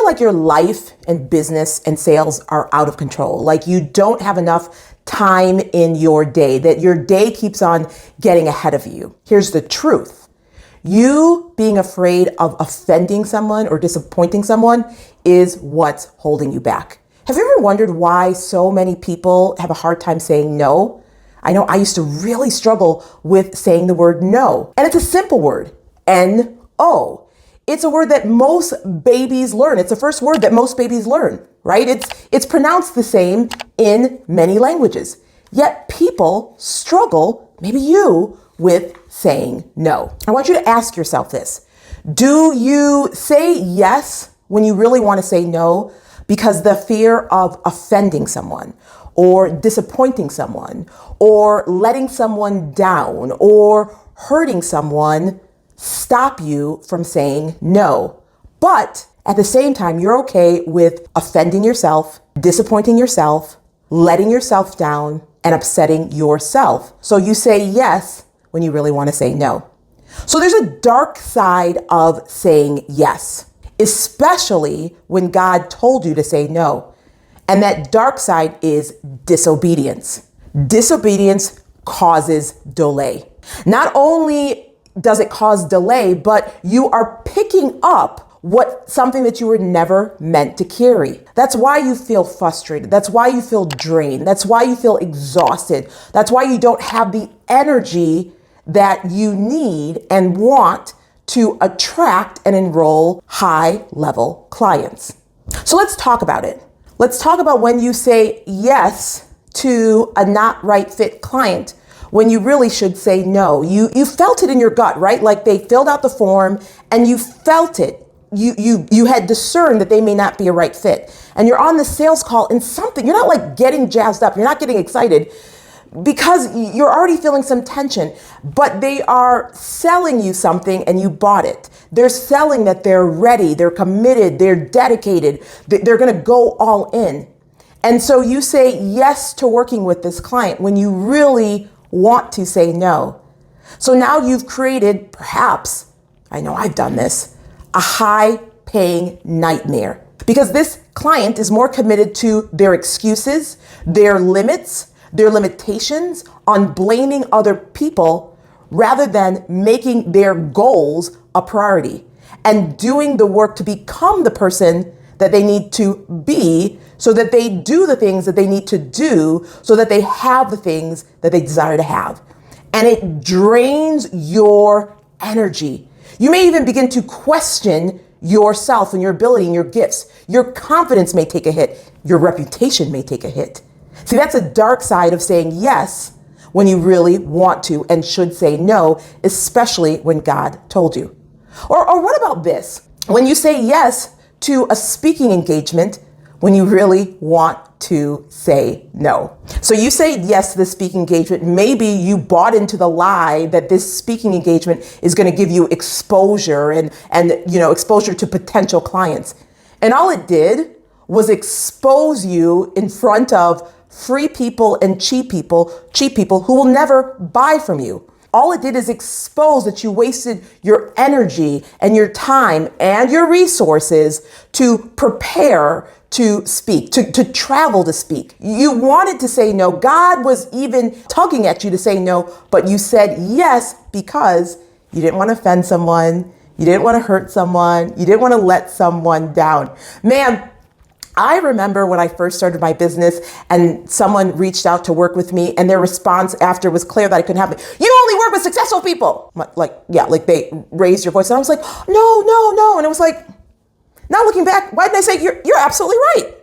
feel like your life and business and sales are out of control? Like you don't have enough time in your day, that your day keeps on getting ahead of you? Here's the truth. You being afraid of offending someone or disappointing someone is what's holding you back. Have you ever wondered why so many people have a hard time saying no? I know I used to really struggle with saying the word no. And it's a simple word, N-O. It's a word that most babies learn. It's the first word that most babies learn, right? It's pronounced the same in many languages. Yet people struggle, maybe you, with saying no. I want you to ask yourself this. Do you say yes when you really want to say no because the fear of offending someone or disappointing someone or letting someone down or hurting someone stop you from saying no? But at the same time, you're okay with offending yourself, disappointing yourself, letting yourself down, and upsetting yourself. So you say yes when you really want to say no. So there's a dark side of saying yes, especially when God told you to say no. And that dark side is disobedience. Disobedience causes delay. Not only does it cause delay, but you are picking up something that you were never meant to carry. That's why you feel frustrated. That's why you feel drained. That's why you feel exhausted. That's why you don't have the energy that you need and want to attract and enroll high-level clients. So let's talk about it. Let's talk about when you say yes to a not right fit client when you really should say no. You felt it in your gut, right? Like they filled out the form and you felt it. You had discerned that they may not be a right fit. And you're on the sales call and you're not like getting jazzed up. You're not getting excited because you're already feeling some tension, but they are selling you something and you bought it. They're selling that they're ready, they're committed, they're dedicated, they're going to go all in. And so you say yes to working with this client when you really want to say no. So now you've created, perhaps, I know I've done this, a high-paying nightmare because this client is more committed to their excuses, their limits, their limitations on blaming other people rather than making their goals a priority and doing the work to become the person that they need to be so that they do the things that they need to do so that they have the things that they desire to have. And it drains your energy. You may even begin to question yourself and your ability and your gifts. Your confidence may take a hit. Your reputation may take a hit. See, that's a dark side of saying yes when you really want to and should say no, especially when God told you. Or what about this? When you say yes to a speaking engagement when you really want to say no. So you say yes to the speaking engagement. Maybe you bought into the lie that this speaking engagement is going to give you exposure and exposure to potential clients. And all it did was expose you in front of free people and cheap people who will never buy from you. All it did is expose that you wasted your energy and your time and your resources to prepare to speak, to travel to speak. You wanted to say no. God was even tugging at you to say no, but you said yes because you didn't want to offend someone. You didn't want to hurt someone. You didn't want to let someone down. Man, I remember when I first started my business and someone reached out to work with me and their response after was clear that I couldn't have it. You only work with successful people. Like they raised your voice. And I was like, no. And it was like, now looking back, why didn't I say you're absolutely right?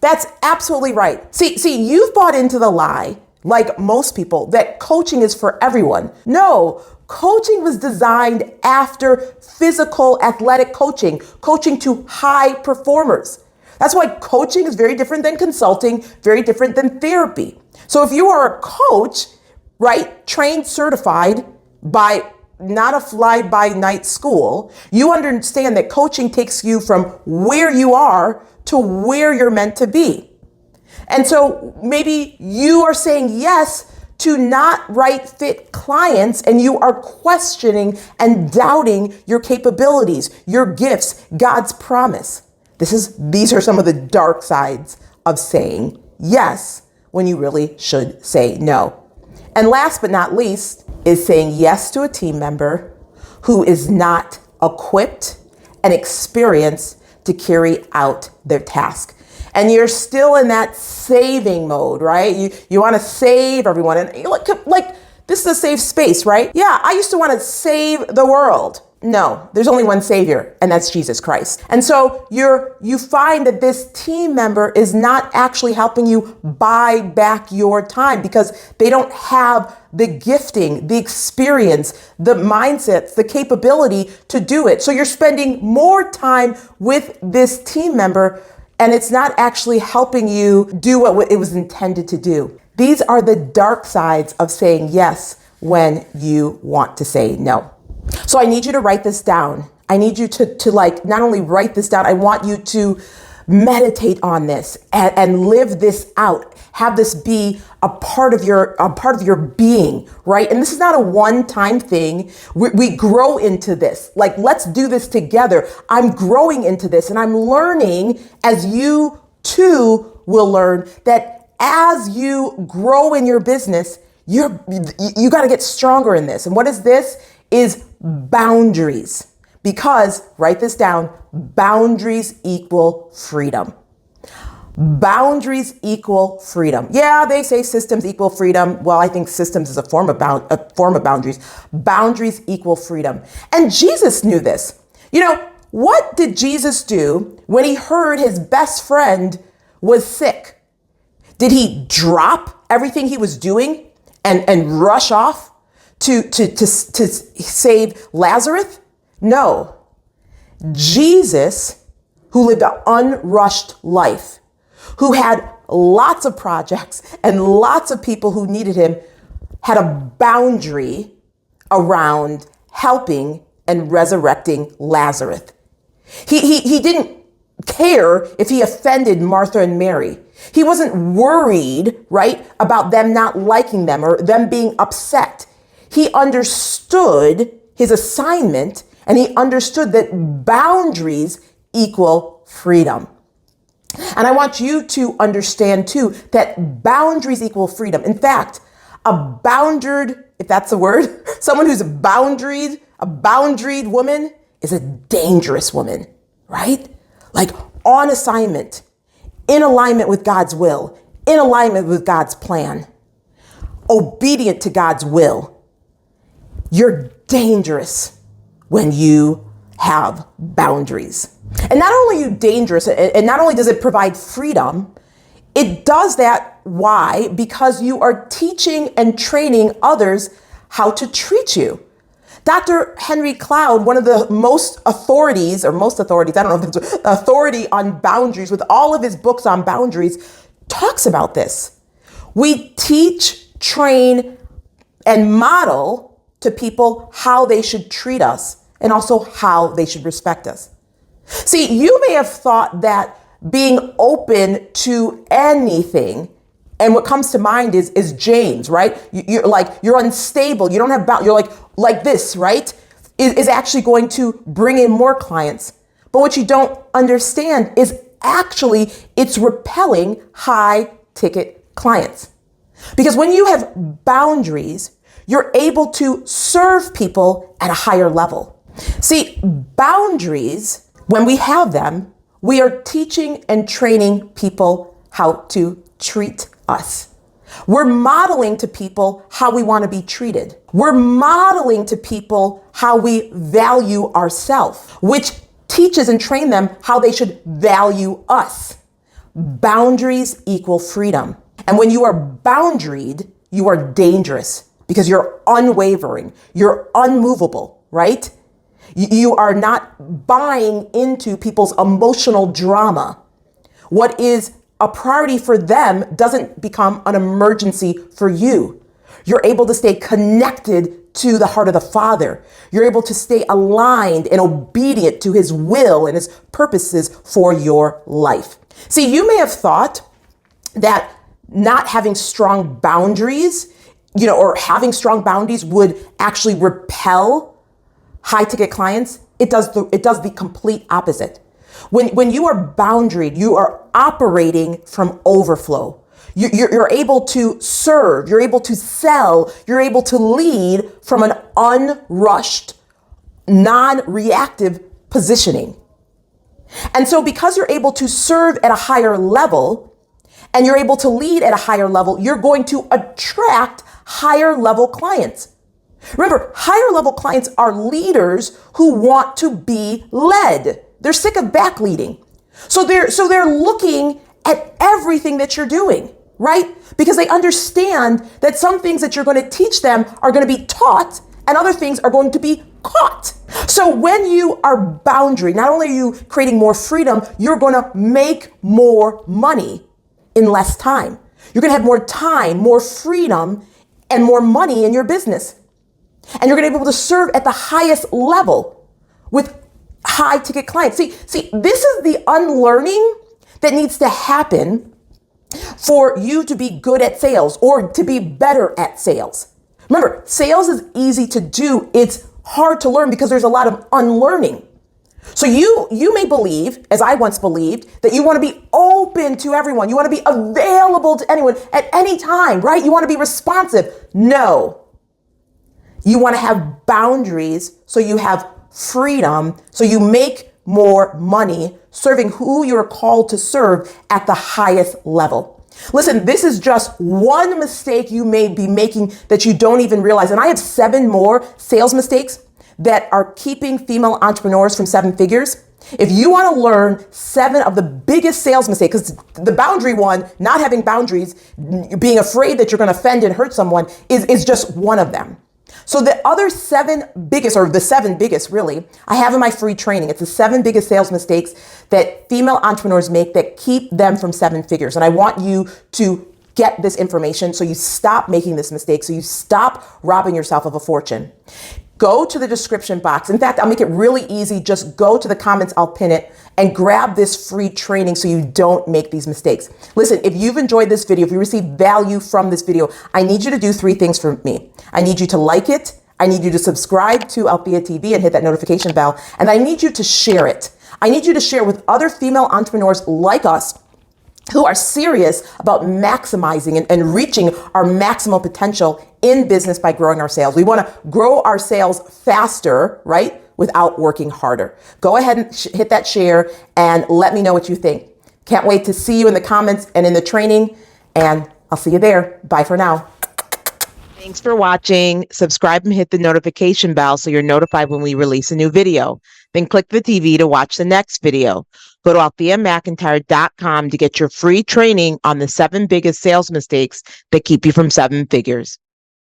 That's absolutely right. See, you've bought into the lie, like most people, that coaching is for everyone. No, coaching was designed after physical athletic coaching to high performers. That's why coaching is very different than consulting, very different than therapy. So if you are a coach, right, trained, certified by not a fly-by-night school, you understand that coaching takes you from where you are to where you're meant to be. And so maybe you are saying yes to not right fit clients and you are questioning and doubting your capabilities, your gifts, God's promise. These are some of the dark sides of saying yes when you really should say no. And last but not least is saying yes to a team member who is not equipped and experienced to carry out their task. And you're still in that saving mode, right? You want to save everyone. And you're like, this is a safe space, right? Yeah, I used to want to save the world. No, there's only one savior, and that's Jesus Christ. And so you find that this team member is not actually helping you buy back your time because they don't have the gifting, the experience, the mindsets, the capability to do it. So you're spending more time with this team member, and it's not actually helping you do what it was intended to do. These are the dark sides of saying yes when you want to say no. So I need you to write this down. I need you to not only write this down, I want you to meditate on this and live this out. Have this be a part of your being, right? And this is not a one-time thing. We grow into this. Like, let's do this together. I'm growing into this and I'm learning, as you too will learn, that as you grow in your business, you got to get stronger in this. And what is this? Is boundaries. Because, write this down, boundaries equal freedom. Boundaries equal freedom. Yeah, they say systems equal freedom. Well, I think systems is a form of boundaries. Boundaries equal freedom. And Jesus knew this. What did Jesus do when he heard his best friend was sick? Did he drop everything he was doing and rush off to save Lazarus? No. Jesus, who lived an unrushed life, who had lots of projects and lots of people who needed him, had a boundary around helping and resurrecting Lazarus. He didn't care if he offended Martha and Mary. He wasn't worried, right, about them not liking them or them being upset. He understood his assignment, and he understood that boundaries equal freedom. And I want you to understand too that boundaries equal freedom. In fact, a boundaried, if that's a word, someone who's a boundaried woman is a dangerous woman, right? Like on assignment, in alignment with God's will, in alignment with God's plan, obedient to God's will. You're dangerous when you have boundaries. And not only are you dangerous, and not only does it provide freedom, it does that. Why? Because you are teaching and training others how to treat you. Dr. Henry Cloud, one of the most authorities, I don't know if it's authority on boundaries, with all of his books on boundaries, talks about this. We teach, train, and model to people how they should treat us and also how they should respect us. See, you may have thought that being open to anything, and what comes to mind is James, right? You're unstable. You don't have you're like this, right? Is actually going to bring in more clients. But what you don't understand is actually it's repelling high ticket clients. Because when you have boundaries, you're able to serve people at a higher level. See, boundaries, when we have them, we are teaching and training people how to treat us. We're modeling to people how we want to be treated. We're modeling to people how we value ourselves, which teaches and train them how they should value us. Boundaries equal freedom. And when you are boundaried, you are dangerous because you're unwavering, you're unmovable, right? You are not buying into people's emotional drama. What is a priority for them doesn't become an emergency for you. You're able to stay connected to the heart of the Father. You're able to stay aligned and obedient to his will and his purposes for your life. See, you may have thought that not having strong boundaries, or having strong boundaries would actually repel high ticket clients. It does the complete opposite. When you are boundaried, you are operating from overflow. You're able to serve, you're able to sell, you're able to lead from an unrushed, non-reactive positioning. And so because you're able to serve at a higher level and you're able to lead at a higher level, you're going to attract higher level clients. Remember, higher level clients are leaders who want to be led. They're sick of back leading. So they're looking at everything that you're doing, right? Because they understand that some things that you're going to teach them are going to be taught and other things are going to be caught. So when you are boundary, not only are you creating more freedom, you're going to make more money in less time. You're going to have more time, more freedom, and more money in your business. And you're going to be able to serve at the highest level with high ticket clients. See, this is the unlearning that needs to happen for you to be good at sales or to be better at sales. Remember, sales is easy to do. It's hard to learn because there's a lot of unlearning. So you may believe, as I once believed, that you want to be open to everyone. You want to be available to anyone at any time, right? You want to be responsive. No. You want to have boundaries so you have freedom, so you make more money serving who you're called to serve at the highest level. Listen, this is just one mistake you may be making that you don't even realize. And I have 7 more sales mistakes that are keeping female entrepreneurs from 7 figures. If you want to learn 7 of the biggest sales mistakes, because the boundary one, not having boundaries, being afraid that you're going to offend and hurt someone is just one of them. So the other 7 biggest, or the 7 biggest really, I have in my free training. It's the 7 biggest sales mistakes that female entrepreneurs make that keep them from 7 figures. And I want you to get this information so you stop making this mistake, so you stop robbing yourself of a fortune. Go to the description box. In fact, I'll make it really easy. Just go to the comments, I'll pin it, and grab this free training so you don't make these mistakes. Listen, if you've enjoyed this video, if you received value from this video, I need you to do 3 things for me. I need you to like it. I need you to subscribe to Althea TV and hit that notification bell. And I need you to share it. I need you to share with other female entrepreneurs like us who are serious about maximizing and reaching our maximum potential in business by growing our sales. We want to grow our sales faster, right? Without working harder. Go ahead and hit that share and let me know what you think. Can't wait to see you in the comments and in the training, and I'll see you there. Bye for now. Thanks for watching. Subscribe and hit the notification bell so you're notified when we release a new video. Then click the TV to watch the next video. Go to altheamcintyre.com to get your free training on the 7 biggest sales mistakes that keep you from 7 figures.